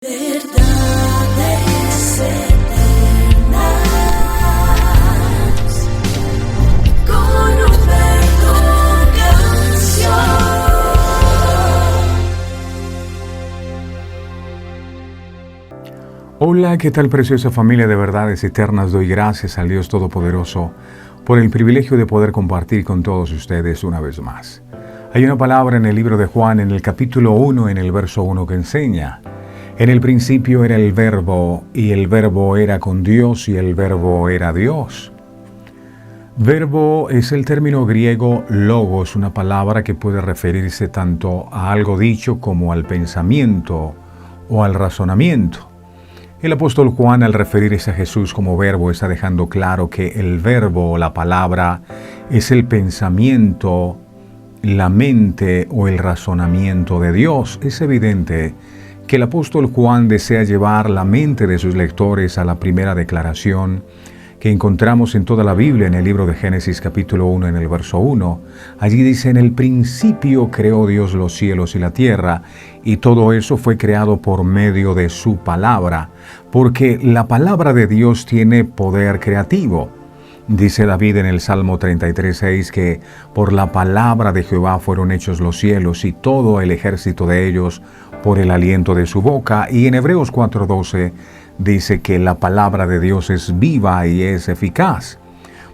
Verdades eternas con Roberto Canción. Hola, ¿qué tal, preciosa familia de Verdades Eternas? Doy gracias al Dios Todopoderoso por el privilegio de poder compartir con todos ustedes una vez más. Hay una palabra en el libro de Juan, en el capítulo 1, en el verso 1, que enseña: en el principio era el Verbo, y el Verbo era con Dios, y el Verbo era Dios. Verbo es el término griego logos, una palabra que puede referirse tanto a algo dicho como al pensamiento o al razonamiento. El apóstol Juan, al referirse a Jesús como verbo, está dejando claro que el verbo o la palabra es el pensamiento, la mente o el razonamiento de Dios. Es evidente que el apóstol Juan desea llevar la mente de sus lectores a la primera declaración que encontramos en toda la Biblia, en el libro de Génesis capítulo 1, en el verso 1. Allí dice: en el principio creó Dios los cielos y la tierra, y todo eso fue creado por medio de su palabra, porque la palabra de Dios tiene poder creativo. Dice David en el Salmo 33:6 que por la palabra de Jehová fueron hechos los cielos y todo el ejército de ellos por el aliento de su boca. Y en Hebreos 4:12 dice que la palabra de Dios es viva y es eficaz.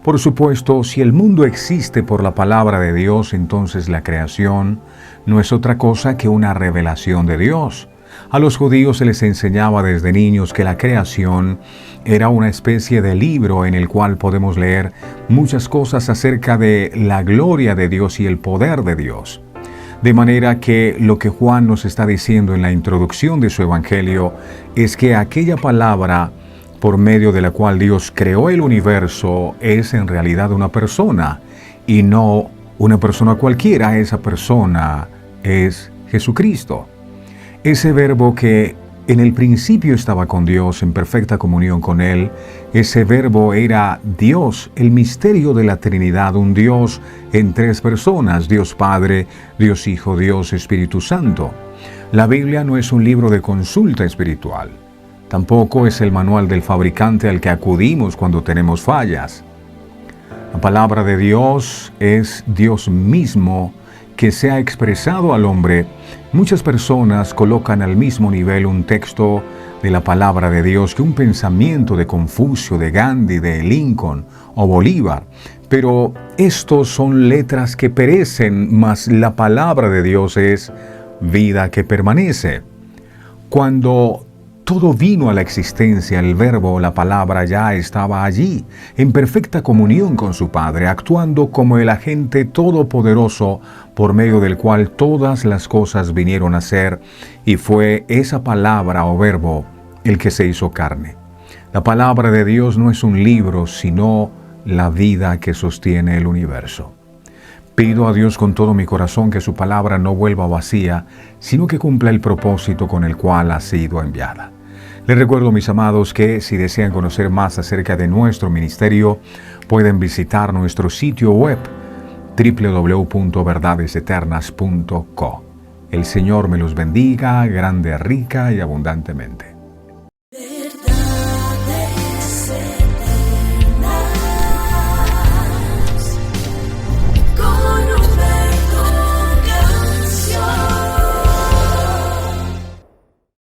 Por supuesto, si el mundo existe por la palabra de Dios, entonces la creación no es otra cosa que una revelación de Dios. A los judíos se les enseñaba desde niños que la creación era una especie de libro en el cual podemos leer muchas cosas acerca de la gloria de Dios y el poder de Dios. De manera que lo que Juan nos está diciendo en la introducción de su evangelio es que aquella palabra por medio de la cual Dios creó el universo es en realidad una persona, y no una persona cualquiera. Esa persona es Jesucristo. Ese verbo que en el principio estaba con Dios, en perfecta comunión con Él, ese verbo era Dios, el misterio de la Trinidad, un Dios en tres personas: Dios Padre, Dios Hijo, Dios Espíritu Santo. La Biblia no es un libro de consulta espiritual. Tampoco es el manual del fabricante al que acudimos cuando tenemos fallas. La palabra de Dios es Dios mismo que se ha expresado al hombre. Muchas personas colocan al mismo nivel un texto de la palabra de Dios que un pensamiento de Confucio, de Gandhi, de Lincoln o Bolívar. Pero estos son letras que perecen, mas la palabra de Dios es vida que permanece. Cuando todo vino a la existencia, el verbo, la palabra, ya estaba allí, en perfecta comunión con su Padre, actuando como el agente todopoderoso por medio del cual todas las cosas vinieron a ser, y fue esa palabra o verbo el que se hizo carne. La palabra de Dios no es un libro, sino la vida que sostiene el universo. Pido a Dios con todo mi corazón que su palabra no vuelva vacía, sino que cumpla el propósito con el cual ha sido enviada. Les recuerdo, mis amados, que si desean conocer más acerca de nuestro ministerio, pueden visitar nuestro sitio web www.verdadeseternas.co. El Señor me los bendiga grande, rica y abundantemente.